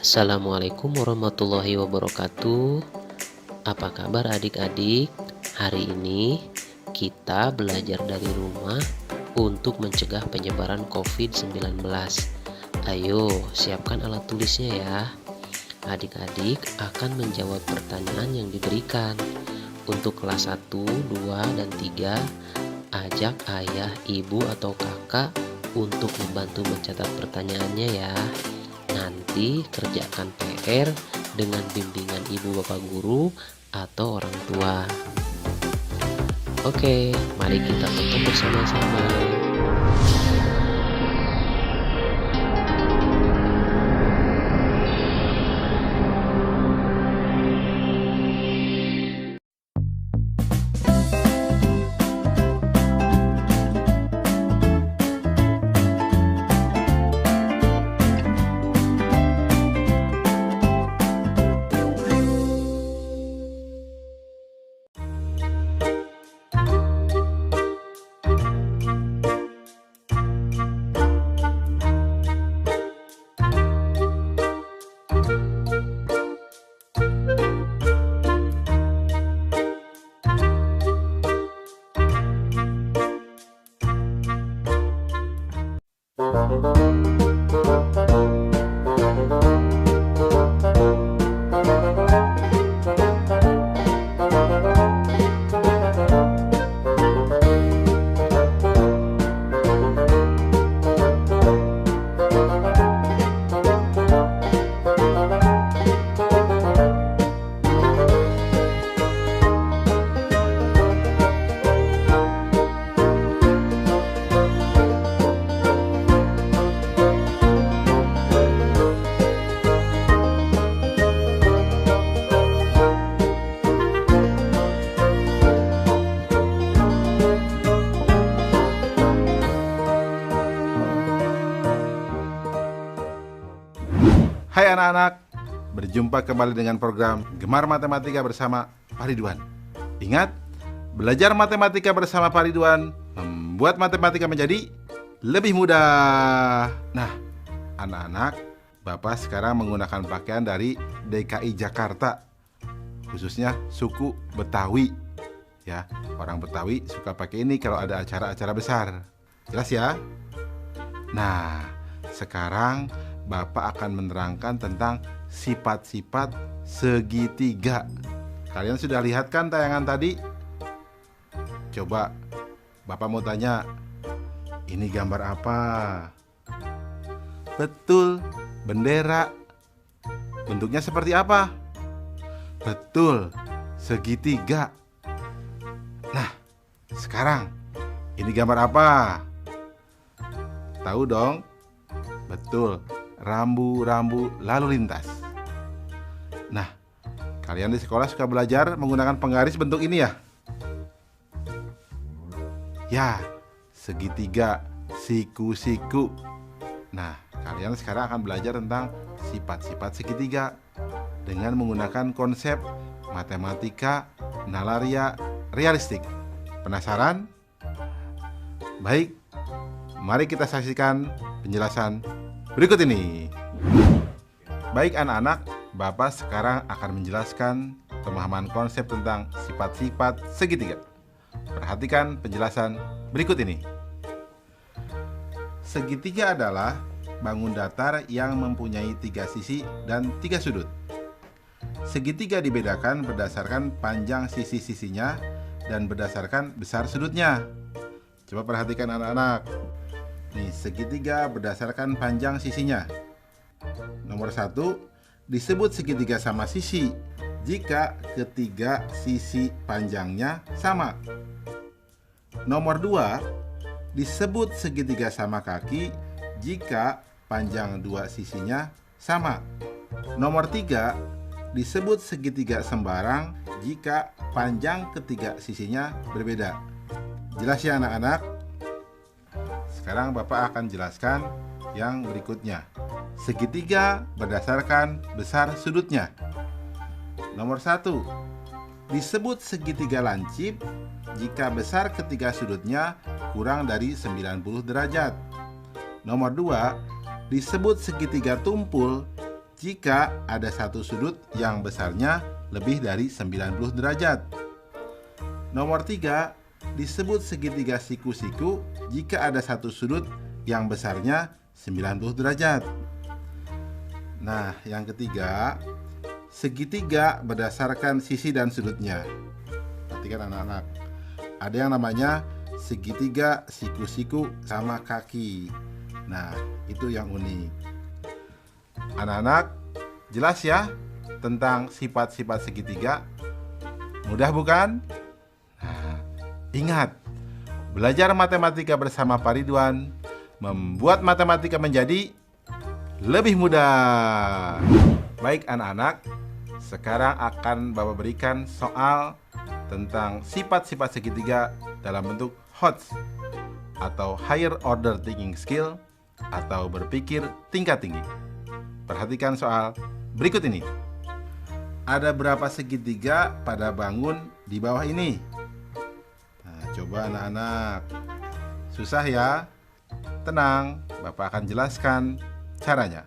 Assalamualaikum warahmatullahi wabarakatuh. Apa kabar adik-adik? Hari ini kita belajar dari rumah untuk mencegah penyebaran COVID-19. Ayo, siapkan alat tulisnya ya. Adik-adik akan menjawab pertanyaan yang diberikan. Untuk kelas 1, 2, dan 3, ajak ayah, ibu, atau kakak untuk membantu mencatat pertanyaannya ya. Nanti kerjakan PR dengan bimbingan ibu bapak guru atau orang tua. Oke, mari kita tonton bersama-sama. Hai anak-anak, berjumpa kembali dengan program Gemar Matematika bersama Pak Ridwan. Ingat, belajar matematika bersama Pak Ridwan membuat matematika menjadi lebih mudah. Nah, anak-anak, Bapak sekarang menggunakan pakaian dari DKI Jakarta, khususnya suku Betawi. Ya, orang Betawi suka pakai ini kalau ada acara-acara besar. Jelas ya? Nah, sekarang Bapak akan menerangkan tentang sifat-sifat segitiga. Kalian sudah lihat kan tayangan tadi? Coba Bapak mau tanya, ini gambar apa? Betul, bendera. Bentuknya seperti apa? Betul, segitiga. Nah, sekarang ini gambar apa? Tahu dong? Betul, rambu-rambu lalu lintas. Nah, kalian di sekolah suka belajar menggunakan penggaris bentuk ini ya? Ya, segitiga, siku-siku. Nah, kalian sekarang akan belajar tentang sifat-sifat segitiga dengan menggunakan konsep matematika nalaria realistik. Penasaran? Baik, mari kita saksikan penjelasan berikut ini. Baik anak-anak, Bapak sekarang akan menjelaskan pemahaman konsep tentang sifat-sifat segitiga. Perhatikan penjelasan berikut ini. Segitiga adalah bangun datar yang mempunyai 3 sisi dan 3 sudut. Segitiga dibedakan berdasarkan panjang sisi-sisinya dan berdasarkan besar sudutnya. Coba perhatikan anak-anak. Nih, segitiga berdasarkan panjang sisinya. Nomor 1, disebut segitiga sama sisi jika ketiga sisi panjangnya sama. Nomor 2, disebut segitiga sama kaki jika panjang dua sisinya sama. Nomor 3, disebut segitiga sembarang jika panjang ketiga sisinya berbeda. Jelas ya anak-anak? Sekarang Bapak akan jelaskan yang berikutnya. Segitiga berdasarkan besar sudutnya. Nomor 1, disebut segitiga lancip jika besar ketiga sudutnya kurang dari 90 derajat. Nomor 2, disebut segitiga tumpul jika ada satu sudut yang besarnya lebih dari 90 derajat. Nomor 3, disebut segitiga siku-siku jika ada satu sudut yang besarnya 90 derajat. Nah, yang ketiga, segitiga berdasarkan sisi dan sudutnya. Perhatikan anak-anak, ada yang namanya segitiga siku-siku sama kaki. Nah, itu yang unik. Anak-anak, jelas ya tentang sifat-sifat segitiga? Mudah bukan? Nah, ingat, belajar matematika bersama Pak Ridwan membuat matematika menjadi lebih mudah. Baik anak-anak, sekarang akan Bapak berikan soal tentang sifat-sifat segitiga dalam bentuk HOTS atau Higher Order Thinking Skill atau berpikir tingkat tinggi. Perhatikan soal berikut ini. Ada berapa segitiga pada bangun di bawah ini? Nah, coba anak-anak. Susah ya? Tenang, Bapak akan jelaskan caranya.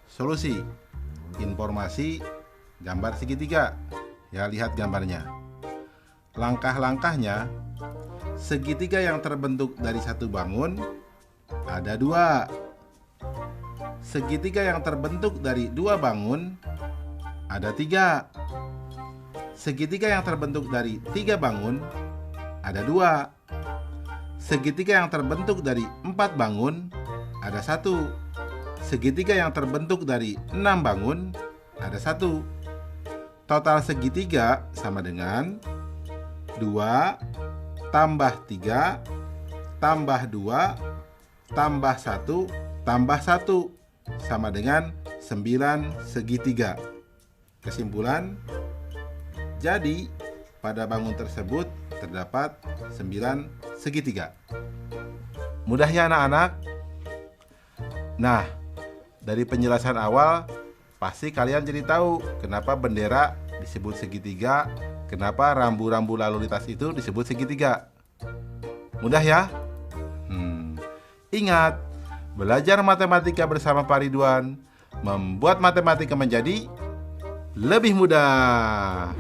Solusi, informasi, gambar segitiga. Ya, lihat gambarnya. Langkah-langkahnya, segitiga yang terbentuk dari satu bangun ada 2. Segitiga yang terbentuk dari 2 bangun ada 3. Segitiga yang terbentuk dari 3 bangun ada 2. Segitiga yang terbentuk dari 4 bangun ada 1. Segitiga yang terbentuk dari 6 bangun ada 1. Total segitiga sama dengan 2 tambah 3 tambah 2 tambah 1 tambah 1 sama dengan 9 segitiga. Kesimpulan, jadi pada bangun tersebut terdapat 9 segitiga. Mudah ya anak-anak? Nah, dari penjelasan awal pasti kalian jadi tahu kenapa bendera disebut segitiga, kenapa rambu-rambu lalu lintas itu disebut segitiga. Mudah ya? Ingat, belajar matematika bersama Pak Ridwan membuat matematika menjadi lebih mudah.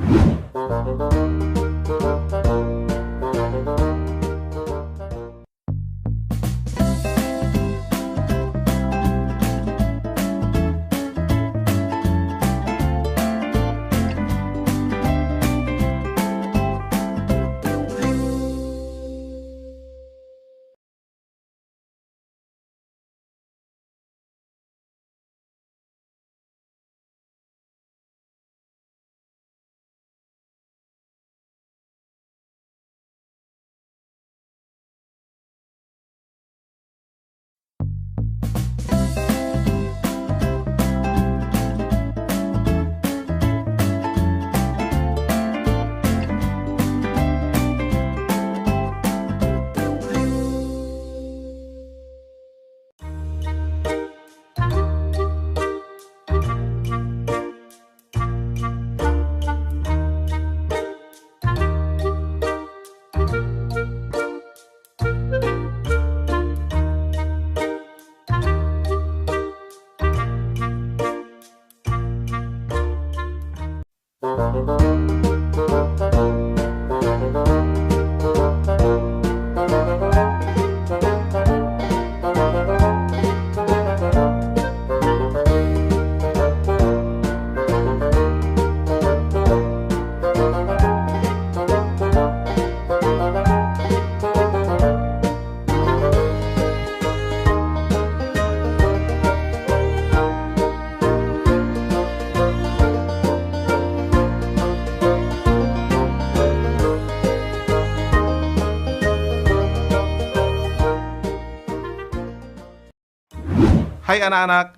Hai anak-anak,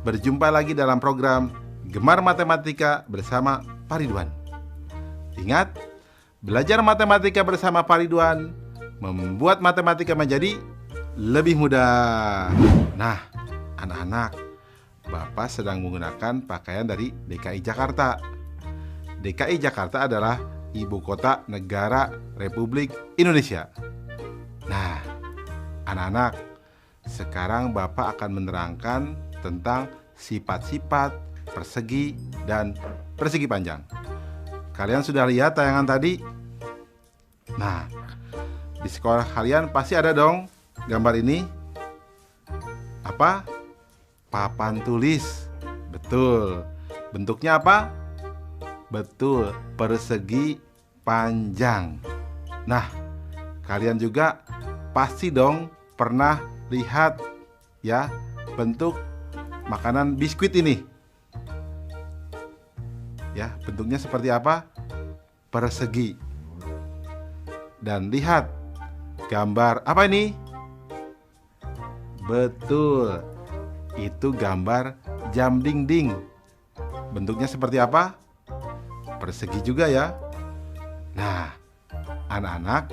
berjumpa lagi dalam program Gemar Matematika bersama Pak Ridwan. Ingat, belajar matematika bersama Pak Ridwan membuat matematika menjadi lebih mudah. Nah, anak-anak, Bapak sedang menggunakan pakaian dari DKI Jakarta. DKI Jakarta adalah ibu kota negara Republik Indonesia. Nah, anak-anak, sekarang Bapak akan menerangkan tentang sifat-sifat persegi dan persegi panjang. Kalian sudah lihat tayangan tadi? Nah, di sekolah kalian pasti ada dong gambar ini. Apa? Papan tulis. Betul. Bentuknya apa? Betul, persegi panjang. Nah, kalian juga pasti dong pernah lihat ya bentuk makanan biskuit ini. Ya, bentuknya seperti apa? Persegi. Dan lihat gambar apa ini? Betul, itu gambar jam dinding. Bentuknya seperti apa? Persegi juga ya. Nah, anak-anak,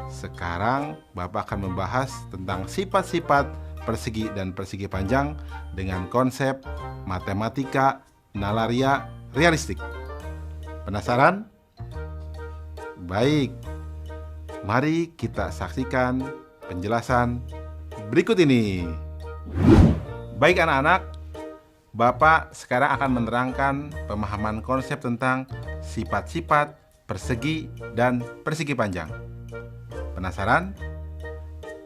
sekarang Bapak akan membahas tentang sifat-sifat persegi dan persegi panjang dengan konsep matematika nalaria realistik. Penasaran? Baik, mari kita saksikan penjelasan berikut ini. Baik anak-anak, Bapak sekarang akan menerangkan pemahaman konsep tentang sifat-sifat persegi dan persegi panjang. Penasaran?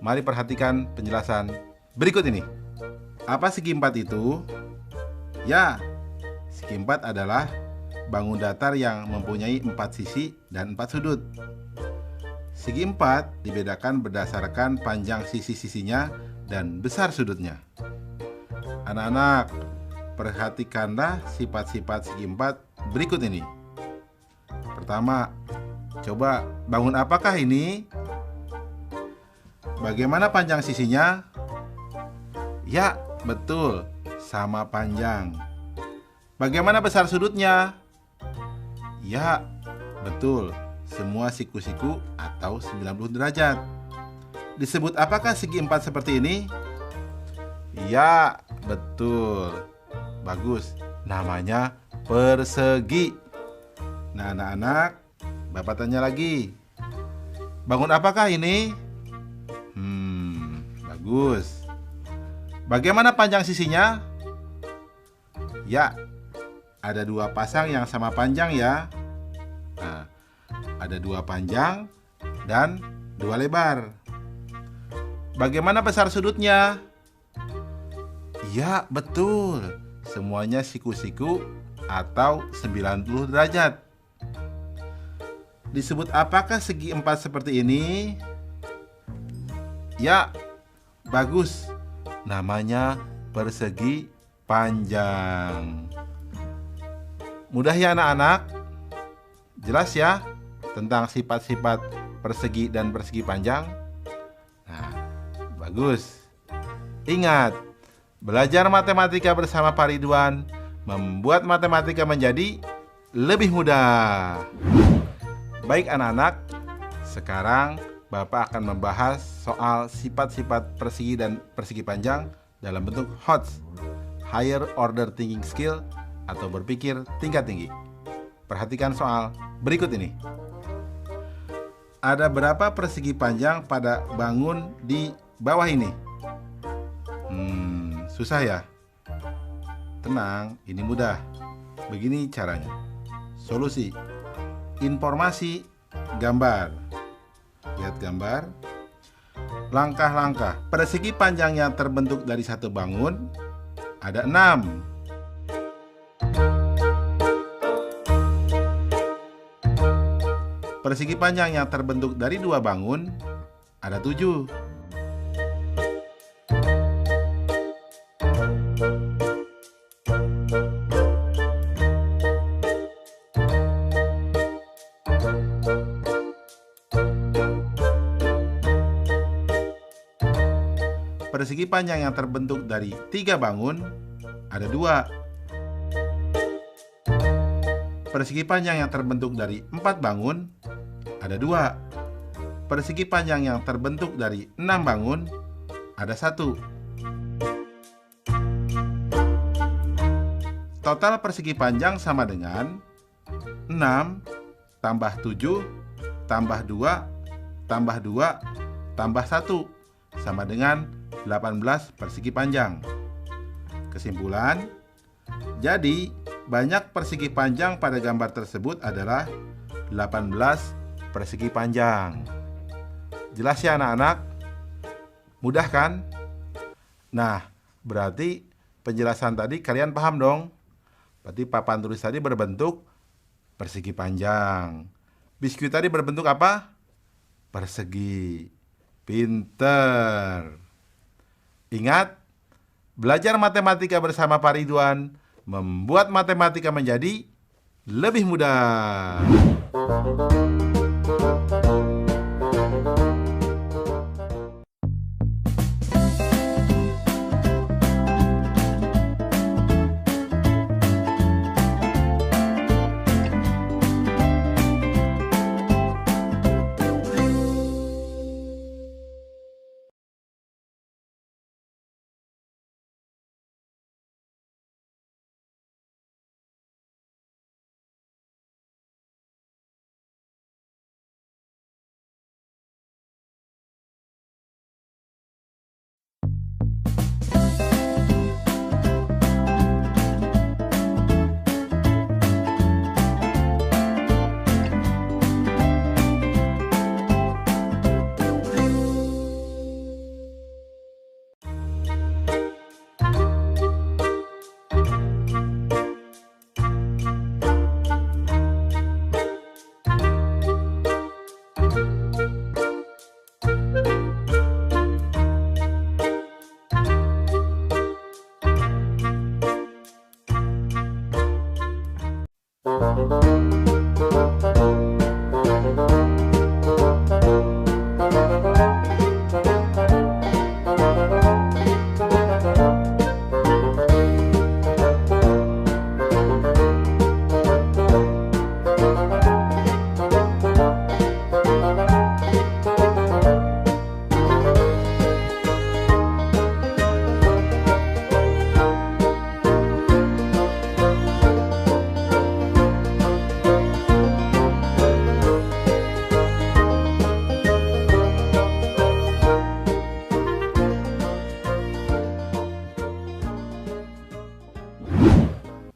Mari perhatikan penjelasan berikut ini. Apa segi empat itu? Ya, segi empat adalah bangun datar yang mempunyai 4 sisi dan 4 sudut. Segi empat dibedakan berdasarkan panjang sisi-sisinya dan besar sudutnya. Anak-anak, perhatikanlah sifat-sifat segi empat berikut ini. Pertama, coba bangun apakah ini? Bagaimana panjang sisinya? Ya, betul, sama panjang. Bagaimana besar sudutnya? Ya, betul, semua siku-siku atau 90 derajat. Disebut apakah segi empat seperti ini? Ya, betul. Bagus, namanya persegi. Nah, anak-anak, Bapak tanya lagi. Bangun apakah ini? Bagus. Bagaimana panjang sisinya? Ya, ada 2 pasang yang sama panjang ya. Nah, ada 2 panjang dan 2 lebar. Bagaimana besar sudutnya? Ya, betul. Semuanya siku-siku atau 90 derajat. Disebut apakah segi empat seperti ini? Ya, bagus. Namanya persegi panjang. Mudah ya anak-anak? Jelas ya tentang sifat-sifat persegi dan persegi panjang? Nah, bagus. Ingat, belajar matematika bersama Pak Ridwan membuat matematika menjadi lebih mudah. Baik anak-anak, sekarang Bapak akan membahas soal sifat-sifat persegi dan persegi panjang dalam bentuk HOTS, Higher Order Thinking Skill, atau berpikir tingkat tinggi. Perhatikan soal berikut ini. Ada berapa persegi panjang pada bangun di bawah ini? Susah ya? Tenang, ini mudah. Begini caranya. Solusi. Informasi, gambar. Lihat gambar. Langkah-langkah. Persegi panjang yang terbentuk dari satu bangun ada 6. Persegi panjang yang terbentuk dari 2 bangun ada 7. Persegi panjang yang terbentuk dari 3 bangun ada 2. Persegi panjang yang terbentuk dari 4 bangun ada 2. Persegi panjang yang terbentuk dari 6 bangun ada 1. Total persegi panjang sama dengan 6 tambah 7 tambah 2 tambah 2 tambah 1 sama dengan 18 persegi panjang. Kesimpulan, jadi banyak persegi panjang pada gambar tersebut adalah 18 persegi panjang. Jelas ya anak-anak? Mudah kan? Nah, berarti penjelasan tadi kalian paham dong? Berarti papan tulis tadi berbentuk persegi panjang. Biskuit tadi berbentuk apa? Persegi. Pinter. Ingat, belajar matematika bersama Pak Ridwan membuat matematika menjadi lebih mudah.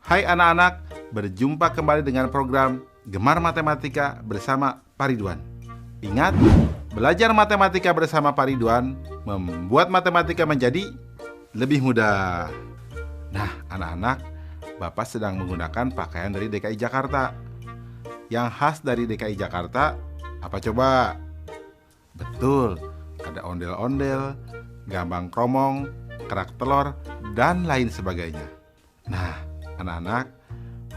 Hai anak-anak, berjumpa kembali dengan program Gemar Matematika bersama Pak Ridwan. Ingat, belajar matematika bersama Pak Ridwan membuat matematika menjadi lebih mudah. Nah, anak-anak, Bapak sedang menggunakan pakaian dari DKI Jakarta. Yang khas dari DKI Jakarta, apa coba? Betul, ada ondel-ondel, gambang kromong, kerak telur, dan lain sebagainya. Nah, anak-anak,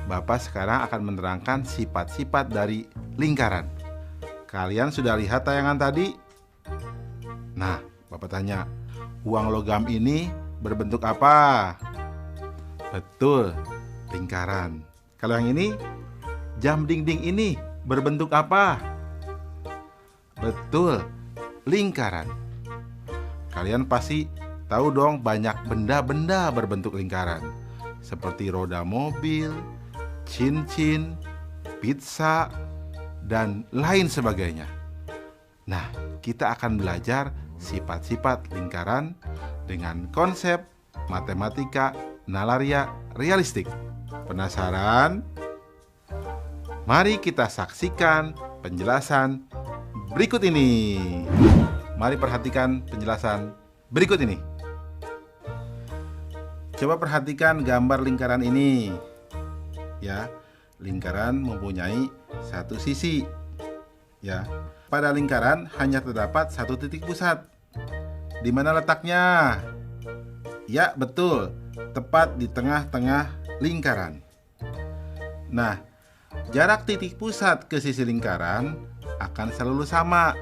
Bapak sekarang akan menerangkan sifat-sifat dari lingkaran. Kalian sudah lihat tayangan tadi? Nah, Bapak tanya, uang logam ini berbentuk apa? Betul, lingkaran. Kalau yang ini, jam dinding ini berbentuk apa? Betul, lingkaran. Kalian pasti tahu dong banyak benda-benda berbentuk lingkaran, seperti roda mobil, cincin, pizza, dan lain sebagainya. Nah, kita akan belajar sifat-sifat lingkaran dengan konsep matematika nalaria realistik. Penasaran? Mari kita saksikan penjelasan berikut ini. Mari perhatikan penjelasan berikut ini. Coba perhatikan gambar lingkaran ini. Ya, lingkaran mempunyai satu sisi. Ya, pada lingkaran hanya terdapat satu titik pusat. Di mana letaknya? Ya, betul, tepat di tengah-tengah lingkaran. Nah, jarak titik pusat ke sisi lingkaran akan selalu sama.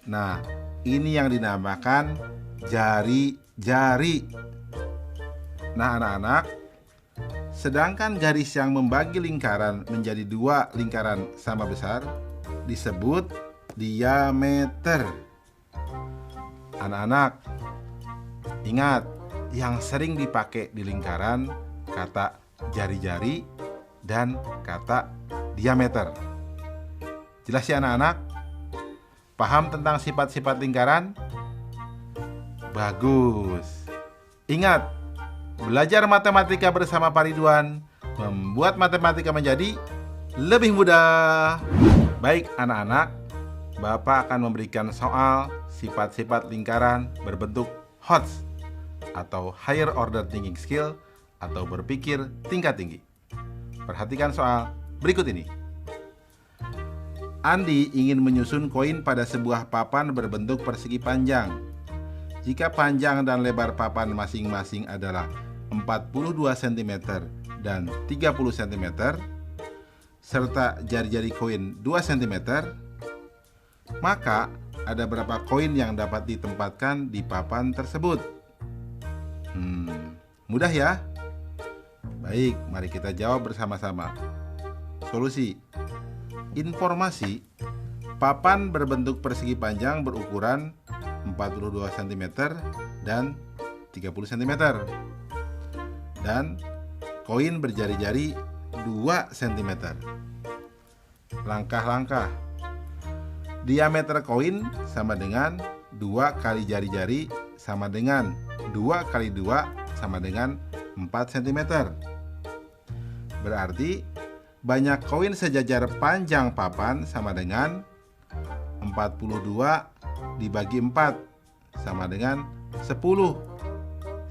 Nah, ini yang dinamakan jari-jari. Nah, anak-anak, sedangkan garis yang membagi lingkaran menjadi dua lingkaran sama besar disebut diameter. Anak-anak, ingat, yang sering dipakai di lingkaran kata jari-jari dan kata diameter. Jelas ya anak-anak? Paham tentang sifat-sifat lingkaran? Bagus. Ingat, belajar matematika bersama Pak Ridwan membuat matematika menjadi lebih mudah. Baik anak-anak, Bapak akan memberikan soal sifat-sifat lingkaran berbentuk HOTS atau Higher Order Thinking Skill atau berpikir tingkat tinggi. Perhatikan soal berikut ini. Andi ingin menyusun koin pada sebuah papan berbentuk persegi panjang. Jika panjang dan lebar papan masing-masing adalah 42 cm dan 30 cm, serta jari-jari koin 2 cm, maka ada berapa koin yang dapat ditempatkan di papan tersebut? Mudah ya? Baik, mari kita jawab bersama-sama. Solusi. Informasi, papan berbentuk persegi panjang berukuran 42 cm dan 30 cm. Dan koin berjari-jari 2 cm. Langkah-langkah. Diameter koin sama dengan 2 kali jari-jari sama dengan 2 kali 2 sama dengan 4 cm. Berarti banyak koin sejajar panjang papan sama dengan 42 dibagi 4 sama dengan 10.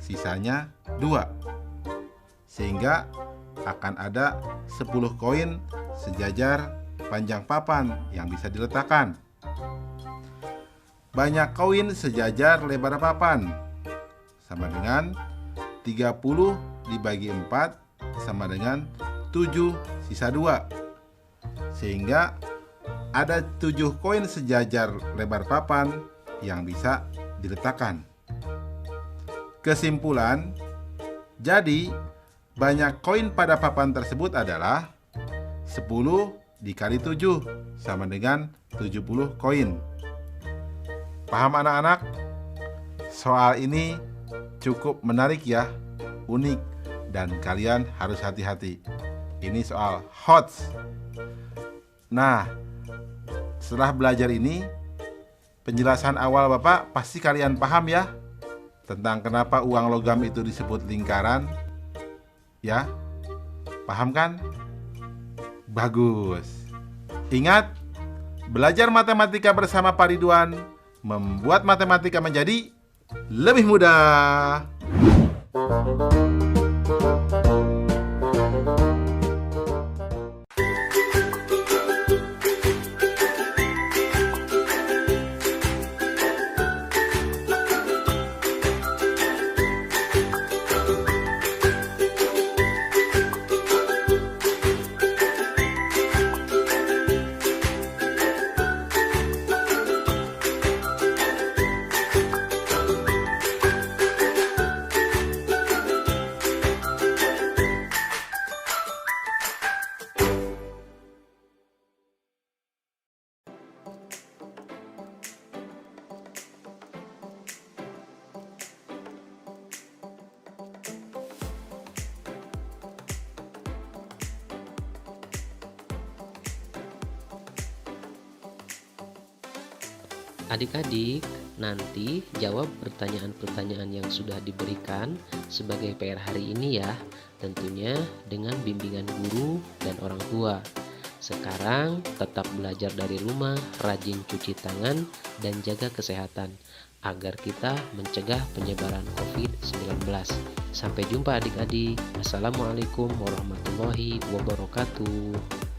Sisanya 2. Sehingga akan ada 10 koin sejajar panjang papan yang bisa diletakkan. Banyak koin sejajar lebar papan sama dengan 30 dibagi 4 sama dengan 7 sisa 2. Sehingga ada 7 koin sejajar lebar papan yang bisa diletakkan. Kesimpulan, jadi banyak koin pada papan tersebut adalah 10 dikali 7 sama dengan 70 koin. Paham anak-anak? Soal ini cukup menarik ya, unik, dan kalian harus hati-hati. Ini soal HOTS. Nah, setelah belajar ini, penjelasan awal Bapak pasti kalian paham ya, tentang kenapa uang logam itu disebut lingkaran. Ya, paham kan? Bagus. Ingat, belajar matematika bersama Pak Ridwan membuat matematika menjadi lebih mudah. Adik-adik, nanti jawab pertanyaan-pertanyaan yang sudah diberikan sebagai PR hari ini ya, tentunya dengan bimbingan guru dan orang tua. Sekarang tetap belajar dari rumah, rajin cuci tangan dan jaga kesehatan agar kita mencegah penyebaran COVID-19. Sampai jumpa adik-adik. Assalamualaikum warahmatullahi wabarakatuh.